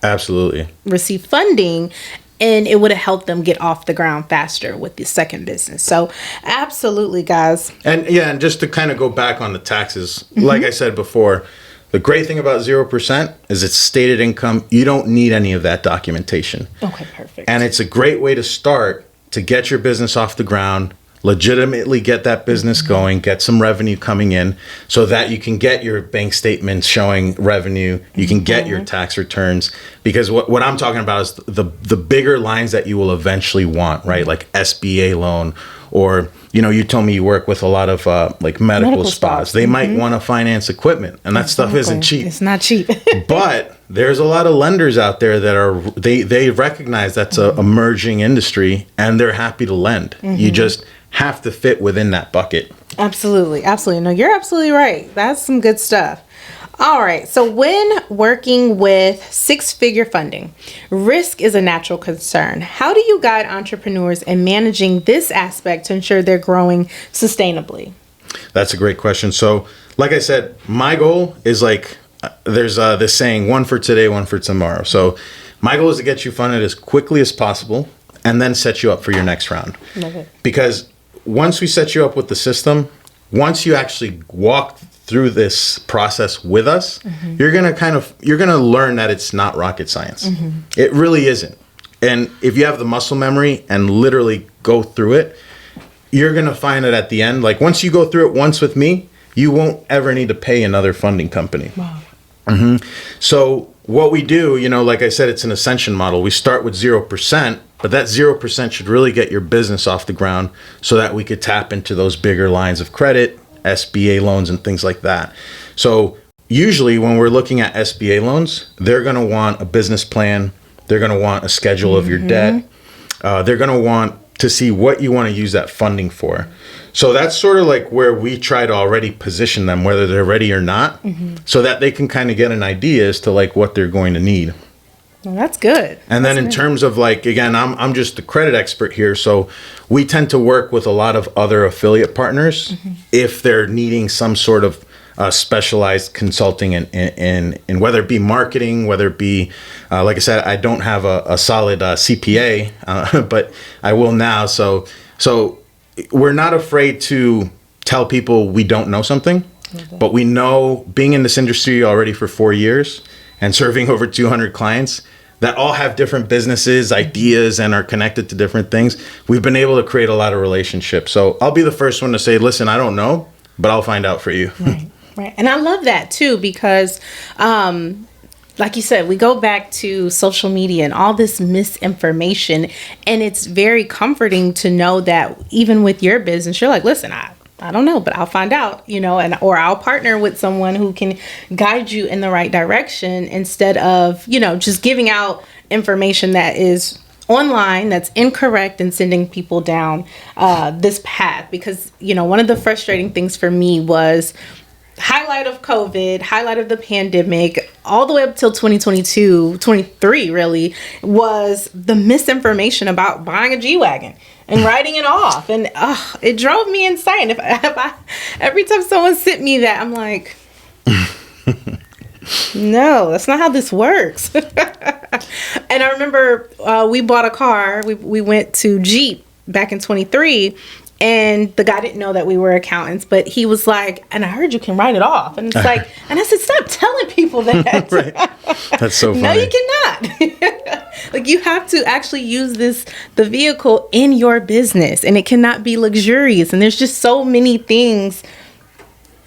absolutely received funding. And it would have helped them get off the ground faster with the second business. So absolutely, guys. And just to kind of go back on the taxes, like I said before, the great thing about 0% is it's stated income. You don't need any of that documentation. Okay, perfect. And it's a great way to start to get your business off the ground, legitimately get that business going, get some revenue coming in so that you can get your bank statements showing revenue, you can get your tax returns, because what I'm talking about is the bigger lines that you will eventually want, right? Like SBA loan, or you told me you work with a lot of like medical spas. They might want to finance equipment, and that stuff isn't cheap. It's not cheap. But there's a lot of lenders out there that they recognize that's a emerging industry, and they're happy to lend. You just have to fit within that bucket. Absolutely. No, you're absolutely right. That's some good stuff. All right. So when working with six-figure funding, risk is a natural concern. How do you guide entrepreneurs in managing this aspect to ensure they're growing sustainably? That's a great question. So like I said, my goal is like, there's this saying, one for today, one for tomorrow. So my goal is to get you funded as quickly as possible and then set you up for your next round. Love it. Because once we set you up with the system, once you actually walk through this process with us, you're gonna learn that it's not rocket science. It really isn't. And if you have the muscle memory and literally go through it, you're gonna find that at the end, like once you go through it once with me, you won't ever need to pay another funding company. Wow. So what we do, like I said, it's an ascension model. We start with 0%, but that 0% should really get your business off the ground so that we could tap into those bigger lines of credit, SBA loans, and things like that. So usually when we're looking at SBA loans, they're going to want a business plan. They're going to want a schedule of your debt. They're going to want to see what you want to use that funding for. So that's sort of like where we try to already position them, whether they're ready or not, so that they can kind of get an idea as to like what they're going to need. Well, that's good. And then in terms of like, again, I'm just the credit expert here. So we tend to work with a lot of other affiliate partners if they're needing some sort of specialized consulting in whether it be marketing, whether it be, like I said, I don't have a solid CPA, but I will now. So we're not afraid to tell people we don't know something, but we know, being in this industry already for 4 years and serving over 200 clients that all have different businesses, ideas, and are connected to different things, we've been able to create a lot of relationships. So I'll be the first one to say, listen, I don't know, but I'll find out for you. Right. And I love that too, because like you said, we go back to social media and all this misinformation, and it's very comforting to know that even with your business, you're like, listen, I don't know, but I'll find out, or I'll partner with someone who can guide you in the right direction, instead of, just giving out information that is online that's incorrect and sending people down this path. Because, one of the frustrating things for me was highlight of COVID, highlight of the pandemic, all the way up till 2022, 23 really, was the misinformation about buying a G-Wagon and writing it off. And it drove me insane. If I every time someone sent me that, I'm like, no, that's not how this works. And I remember we bought a car. We went to Jeep back in 23. And the guy didn't know that we were accountants, but he was like, and I heard you can write it off. And it's like, and I said, stop telling people that. Right. That's so funny. No, you cannot. Like, you have to actually use the vehicle in your business, and it cannot be luxurious. And there's just so many things,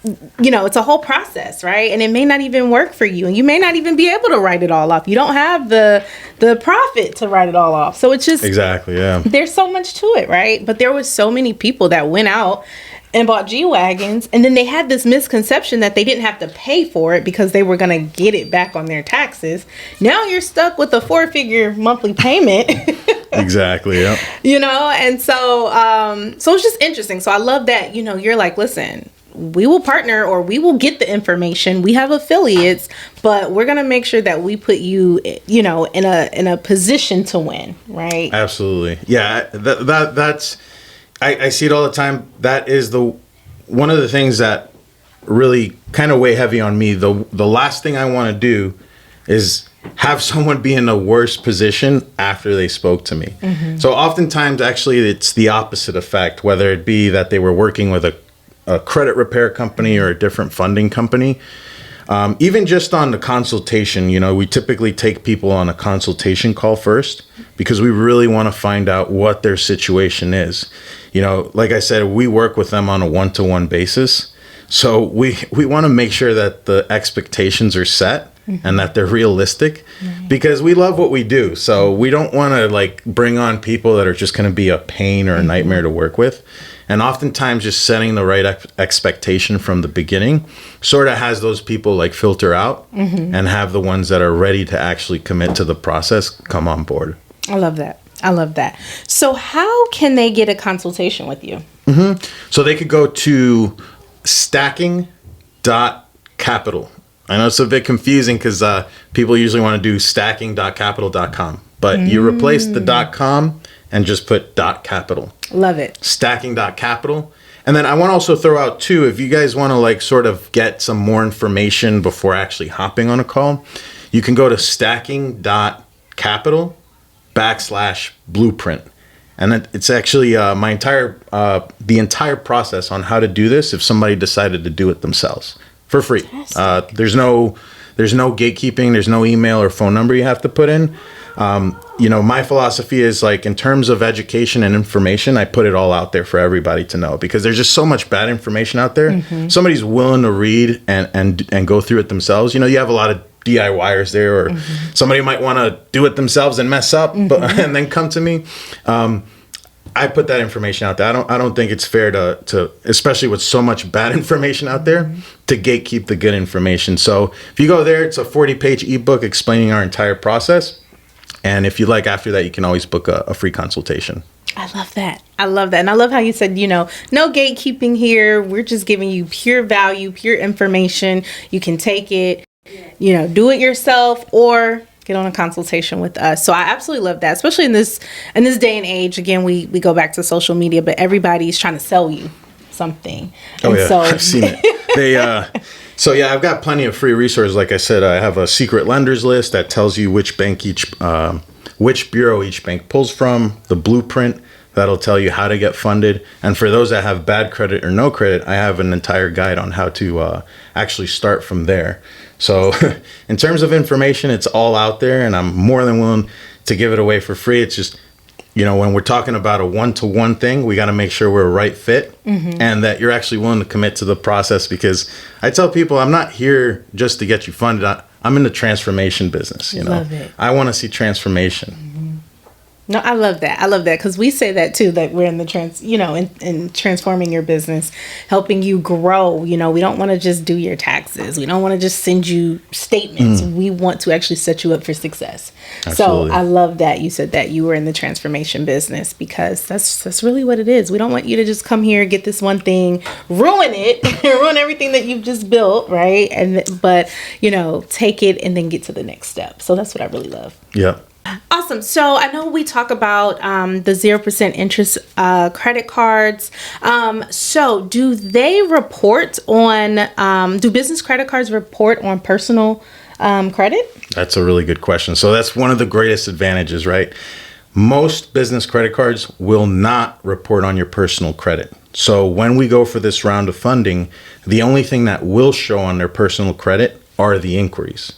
it's a whole process, right? And it may not even work for you, and you may not even be able to write it all off. You don't have the profit to write it all off. So it's just, exactly, yeah. There's so much to it, right? But there was so many people that went out and bought G-Wagons, and then they had this misconception that they didn't have to pay for it because they were going to get it back on their taxes. Now you're stuck with a 4-figure monthly payment. Exactly, yeah. And so it's just interesting. So I love that, you're like, listen, we will partner, or we will get the information. We have affiliates, but we're going to make sure that we put you, in a position to win, right? Absolutely. Yeah, that's I see it all the time. That is one of the things that really kind of weigh heavy on me. The last thing I want to do is have someone be in a worse position after they spoke to me. Mm-hmm. So oftentimes, actually, it's the opposite effect, whether it be that they were working with a credit repair company or a different funding company. Even just on the consultation, we typically take people on a consultation call first, because we really want to find out what their situation is. Like I said, we work with them on a one-to-one basis. So we want to make sure that the expectations are set, mm-hmm. and that they're realistic, mm-hmm. because we love what we do. So we don't want to bring on people that are just going to be a pain or a mm-hmm. nightmare to work with. And oftentimes just setting the right expectation from the beginning sort of has those people filter out, mm-hmm. and have the ones that are ready to actually commit to the process come on board. I love that. So how can they get a consultation with you? Mm-hmm. So they could go to stacking.capital. I know it's a bit confusing because people usually want to do stacking.capital.com, but you replace the .com and just put .capital. Love it. Stacking.capital. And then I want to also throw out too, if you guys want to sort of get some more information before actually hopping on a call, you can go to stacking.capital/blueprint. And it's actually the entire process on how to do this if somebody decided to do it themselves for free. There's no gatekeeping. There's no email or phone number you have to put in. My philosophy is in terms of education and information, I put it all out there for everybody to know, because there's just so much bad information out there. Mm-hmm. Somebody's willing to read and go through it themselves. You have a lot of DIYers there, or mm-hmm. somebody might want to do it themselves and mess up, mm-hmm. and then come to me. I put that information out there. I don't think it's fair to especially with so much bad information out there, mm-hmm. to gatekeep the good information. So if you go there, it's a 40-page ebook explaining our entire process. And if you like, after that, you can always book a free consultation. I love that. And I love how you said, no gatekeeping here. We're just giving you pure value, pure information. You can take it, do it yourself, or get on a consultation with us. So I absolutely love that, especially in this day and age. Again, we go back to social media, but everybody's trying to sell you something. Oh, and yeah, I've seen it. So yeah, I've got plenty of free resources. Like I said, I have a secret lenders list that tells you which bureau each bank pulls from, the blueprint that'll tell you how to get funded. And for those that have bad credit or no credit, I have an entire guide on how to actually start from there. So in terms of information, it's all out there, and I'm more than willing to give it away for free. It's just, when we're talking about a one-to-one thing, we got to make sure we're a right fit and that you're actually willing to commit to the process, because I tell people I'm not here just to get you funded. I'm in the transformation business. Love it. I want to see transformation. No, I love that. I love that, because we say that too, that we're in the in transforming your business, helping you grow. We don't want to just do your taxes. We don't want to just send you statements. We want to actually set you up for success. Absolutely. So I love that you said that you were in the transformation business, because that's really what it is. We don't want you to just come here, get this one thing, ruin it, ruin everything that you've just built, right? But take it and then get to the next step. So that's what I really love. Yeah. Awesome. So I know we talk about the 0% interest credit cards. So do they report on, do business credit cards report on personal credit? That's a really good question. So that's one of the greatest advantages, right? Most business credit cards will not report on your personal credit. So when we go for this round of funding, the only thing that will show on their personal credit are the inquiries,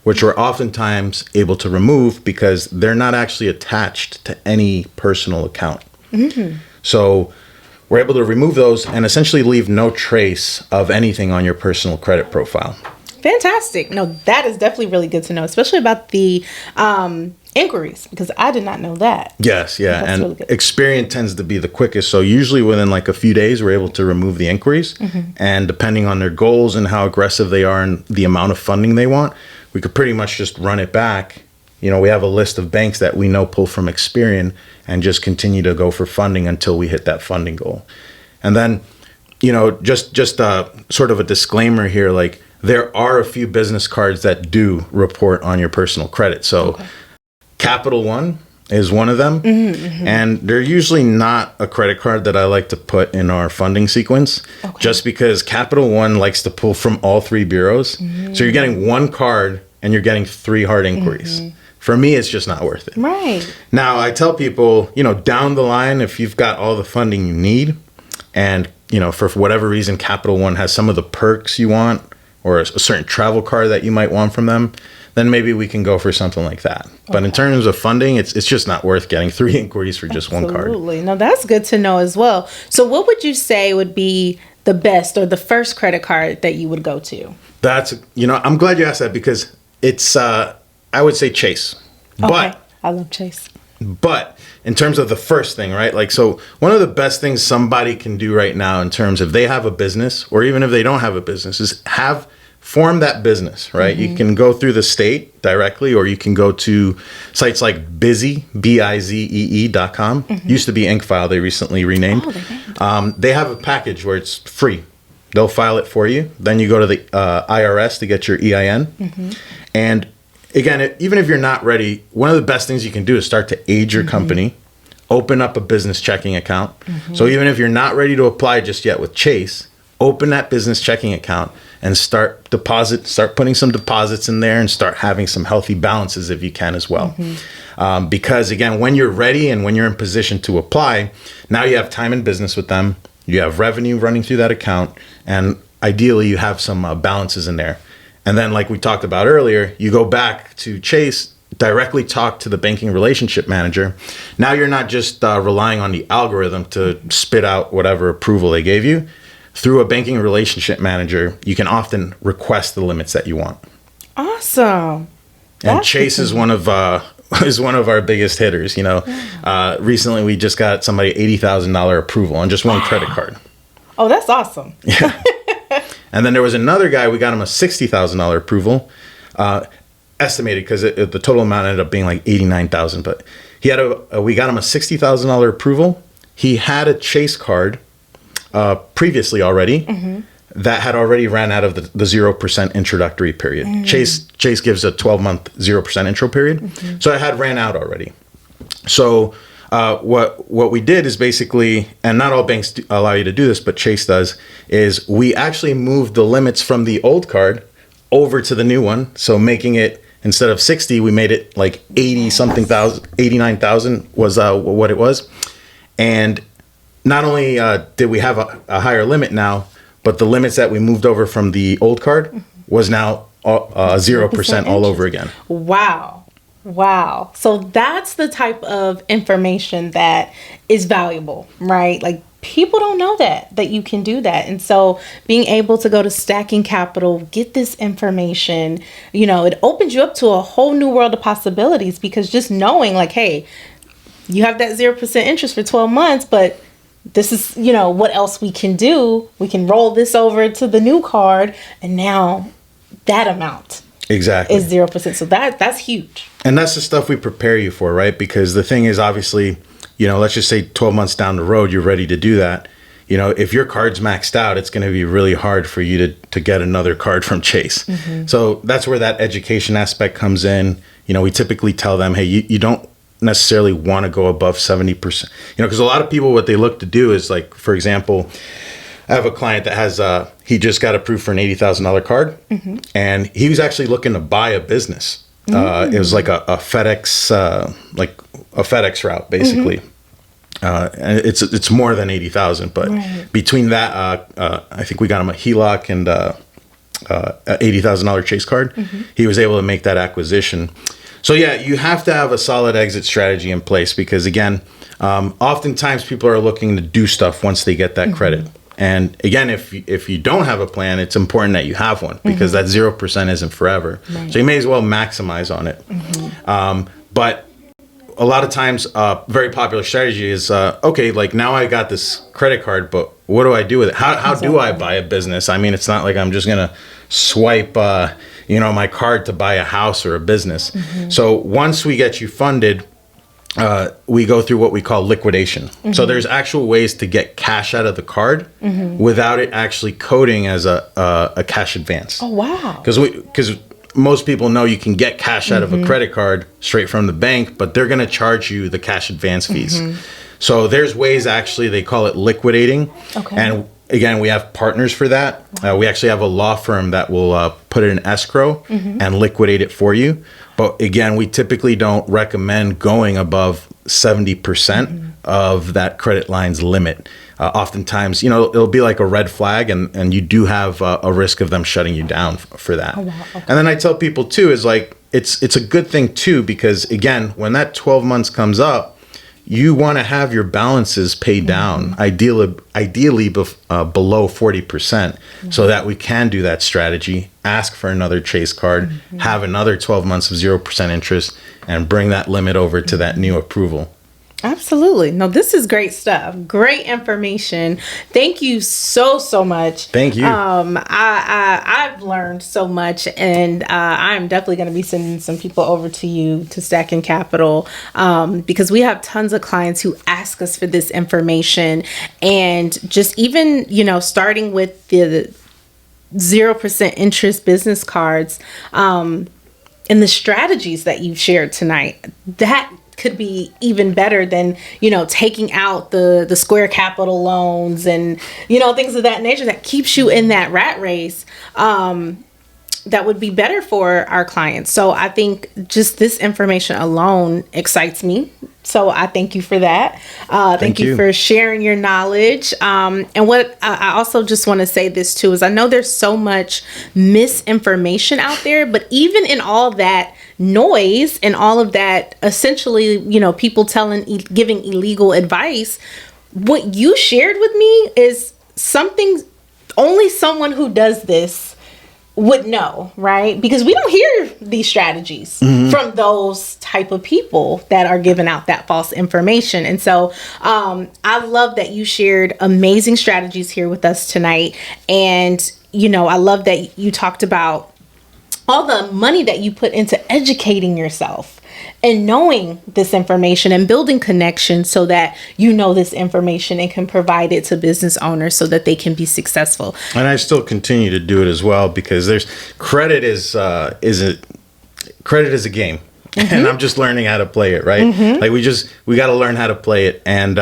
which we're oftentimes able to remove because they're not actually attached to any personal account. So we're able to remove those and essentially leave no trace of anything on your personal credit profile. Fantastic. No, that is definitely really good to know, especially about the inquiries, because I did not know that. Yes, yeah. That's And really good. Experian tends to be the quickest. So usually within like a few days, we're able to remove the inquiries. And depending on their goals and how aggressive they are and the amount of funding they want, we could pretty much just run it back. We have a list of banks that we know pull from Experian and just continue to go for funding until we hit that funding goal. And then, just sort of a disclaimer here, like there are a few business cards that do report on your personal credit. So Capital One is one of them. And they're usually not a credit card that I like to put in our funding sequence, just because Capital One likes to pull from all three bureaus. So you're getting one card and you're getting three hard inquiries. For me, it's just not worth it. Right. Now, I tell people, down the line, if you've got all the funding you need and, for whatever reason, Capital One has some of the perks you want or a certain travel card that you might want from them, then maybe we can go for something like that. But in terms of funding, it's just not worth getting three inquiries for just one card. Absolutely. No, that's good to know as well. So what would you say would be the best or the first credit card that you would go to? That's, I'm glad you asked that, because it's, I would say Chase. But I love Chase. But in terms of the first thing, right? Like, so one of the best things somebody can do right now in terms of they have a business, or even if they don't have a business, is form that business, right? You can go through the state directly, or you can go to sites like Bizee, BIZEE.com. Used to be InkFile. They recently renamed. They have a package where it's free. They'll file it for you. Then you go to the IRS to get your EIN. And again, even if you're not ready, one of the best things you can do is start to age your company, open up a business checking account. So even if you're not ready to apply just yet with Chase, open that business checking account and start putting some deposits in there and start having some healthy balances if you can as well. Because again, when you're ready and when you're in position to apply, now you have time in business with them, you have revenue running through that account, and ideally you have some balances in there. And then, like we talked about earlier, you go back to Chase, directly talk to the banking relationship manager. Now you're not just relying on the algorithm to spit out whatever approval they gave you. Through a banking relationship manager, you can often request the limits that you want. Awesome. And Chase is one of our biggest hitters. Recently we just got somebody $80,000 approval on just one credit card. Oh, that's awesome. Yeah. And then there was another guy, we got him a $60,000 approval, estimated, because the total amount ended up being like $89,000. But we got him a $60,000 approval. He had a Chase card previously already that had already ran out of the 0% introductory period. Chase gives a 12-month 0% intro period. So it had ran out already. So what we did is basically, and not all banks allow you to do this, but Chase does, is we actually moved the limits from the old card over to the new one. So making it, instead of 60, we made it like 89,000 was what it was. And not only did we have a higher limit now, but the limits that we moved over from the old card was now 0% all over again. Wow. Wow. So that's the type of information that is valuable, right? Like people don't know that you can do that. And so being able to go to Stacking Capital, get this information, it opens you up to a whole new world of possibilities, because just knowing like, hey, you have that 0% interest for 12 months, but this is, what else we can do. We can roll this over to the new card, and now that amount exactly is 0%. So that's huge. And that's the stuff we prepare you for, right? Because the thing is, obviously, let's just say 12 months down the road, you're ready to do that. If your card's maxed out, it's going to be really hard for you to get another card from Chase. Mm-hmm. So that's where that education aspect comes in. We typically tell them, hey, you don't necessarily want to go above 70%, because a lot of people, what they look to do is, like, for example, I have a client that has he just got approved for an $80,000 card, mm-hmm. and he was actually looking to buy a business. It was like a FedEx route, basically. Mm-hmm. And it's more than 80,000, but right. Between that, I think we got him a HELOC and $80,000 Chase card. Mm-hmm. He was able to make that acquisition. So yeah, you have to have a solid exit strategy in place, because again, oftentimes people are looking to do stuff once they get that mm-hmm. credit. And again, if you don't have a plan, it's important that you have one, because mm-hmm. that 0% isn't forever. Right. So you may as well maximize on it. Mm-hmm. But a lot of times, very popular strategy is, okay, like now I got this credit card, but what do I do with it? How do I buy a business? I mean, it's not like I'm just going to swipe, my card to buy a house or a business. Mm-hmm. So once we get you funded, we go through what we call liquidation. Mm-hmm. So there's actual ways to get cash out of the card mm-hmm. without it actually coding as a cash advance. Oh, wow. Because most people know you can get cash out mm-hmm. of a credit card straight from the bank, but they're going to charge you the cash advance fees. Mm-hmm. So there's ways, actually, they call it liquidating. Okay. And again, we have partners for that. We actually have a law firm that will put it in escrow mm-hmm. and liquidate it for you. But again, we typically don't recommend going above 70% mm-hmm. of that credit line's limit. Oftentimes, it'll be like a red flag, and you do have a risk of them shutting you down for that. Oh, wow. Okay. And then I tell people too, is like, it's a good thing too, because again, when that 12 months comes up, you want to have your balances paid down, mm-hmm. ideally below 40%, mm-hmm. so that we can do that strategy, ask for another Chase card, mm-hmm. have another 12 months of 0% interest, and bring that limit over to that new approval. Absolutely. No, this is great stuff. Great information. Thank you so much. Thank you. I've learned so much, and I'm definitely going to be sending some people over to you to Stacking Capital, because we have tons of clients who ask us for this information, and just even, starting with the 0% interest business cards, and the strategies that you've shared tonight, that could be even better than, taking out the Square Capital loans and, things of that nature that keeps you in that rat race. That would be better for our clients. So I think just this information alone excites me. So I thank you for that. Thank you for sharing your knowledge. And what I also just want to say this too, is I know there's so much misinformation out there, but even in all that noise and all of that, essentially, people giving illegal advice, what you shared with me is something only someone who does this would know, right? Because we don't hear these strategies mm-hmm. from those type of people that are giving out that false information. And so I love that you shared amazing strategies here with us tonight. And, I love that you talked about all the money that you put into educating yourself and knowing this information and building connections so that this information and can provide it to business owners so that they can be successful. And I still continue to do it as well, because credit is a game. Mm-hmm. And I'm just learning how to play it, right? Mm-hmm. Like we got to learn how to play it. And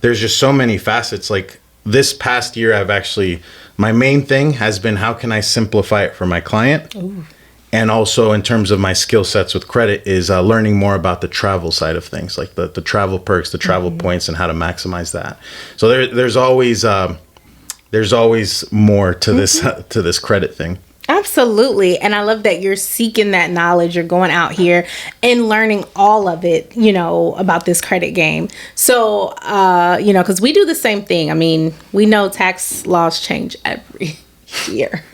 there's just so many facets. Like this past year, my main thing has been, how can I simplify it for my client? Ooh. And also in terms of my skill sets with credit is learning more about the travel side of things, like the travel perks, the travel points, and how to maximize that. So there's always more to this credit thing. Absolutely. And I love that you're seeking that knowledge. You're going out here and learning all of it, you know, about this credit game. So, you know, because we do the same thing. I mean, we know tax laws change every year.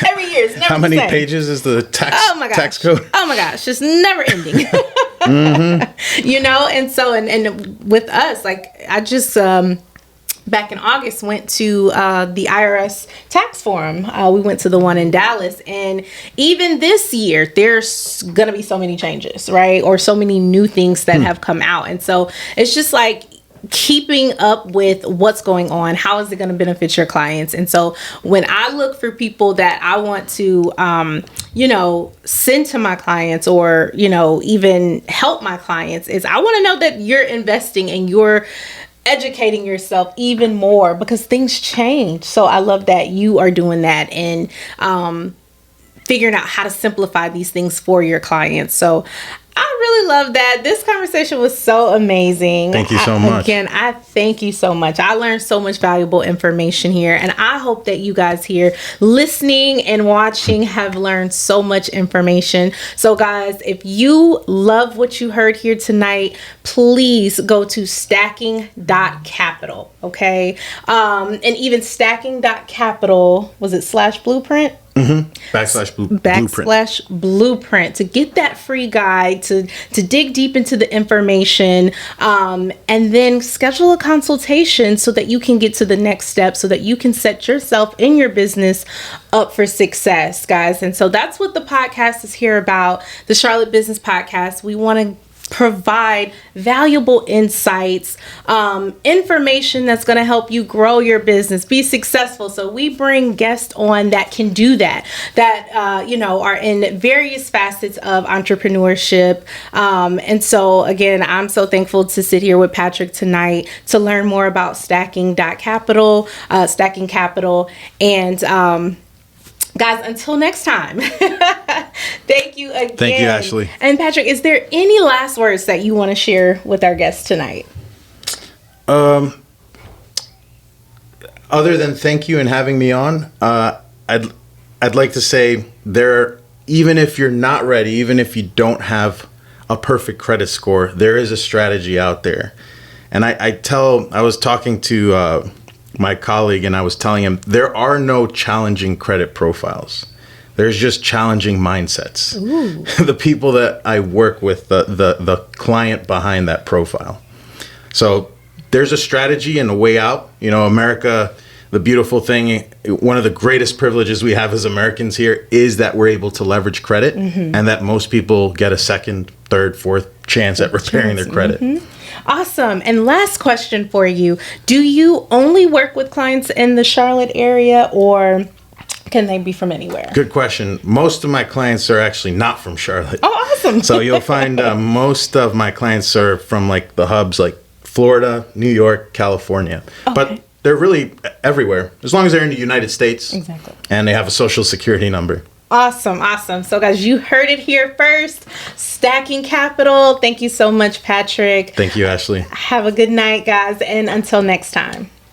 Every year. It's never How many the same. pages is the tax code? Oh my gosh. It's never ending. You know, and so, and with us, like I just, back in August, went to the IRS tax forum. We went to the one in Dallas, and even this year, there's gonna be so many changes, right? Or so many new things that have come out, and so it's just like keeping up with what's going on. How is it going to benefit your clients? And so when I look for people that I want to, you know, send to my clients, or, you know, even help my clients, is I want to know that you're investing and you're educating yourself even more, because things change. So I love that you are doing that and figuring out how to simplify these things for your clients. So I really love that. This conversation was so amazing. Thank you so much. Again, I thank you so much. I learned so much valuable information here, and I hope that you guys here listening and watching have learned so much information. So guys, if you love what you heard here tonight, please go to stacking.capital, okay? And even stacking.capital, was it /blueprint? /blueprint to get that free guide, to dig deep into the information, and then schedule a consultation so that you can get to the next step, so that you can set yourself in your business up for success, guys. And so that's what the podcast is here about, the Charlotte Business Podcast. We want to provide valuable insights, information that's going to help you grow your business, be successful. So we bring guests on that can do that, you know, are in various facets of entrepreneurship. And so again, I'm so thankful to sit here with Patrick tonight to learn more about stacking capital, and guys, until next time, thank you again. Thank you, Ashley. And Patrick, is there any last words that you want to share with our guests tonight? Other than thank you and having me on, I'd like to say even if you're not ready, even if you don't have a perfect credit score, there is a strategy out there. And I was talking to my colleague, and I was telling him there are no challenging credit profiles. There's just challenging mindsets. The people that I work with, the client behind that profile. So there's a strategy and a way out. You know, America, the beautiful thing, one of the greatest privileges we have as Americans here is that we're able to leverage credit, and that most people get a second, third, fourth chance at repairing their credit. Awesome. And last question for you. Do you only work with clients in the Charlotte area, or can they be from anywhere? Good question. Most of my clients are actually not from Charlotte. Oh, awesome. So you'll find most of my clients are from like the hubs like Florida, New York, California. Okay. But they're really everywhere, as long as they're in the United States. Exactly. And they have a social security number. Awesome. Awesome. So guys, you heard it here first. Stacking Capital. Thank you so much, Patrick. Thank you, Ashley. Have a good night, guys. And until next time.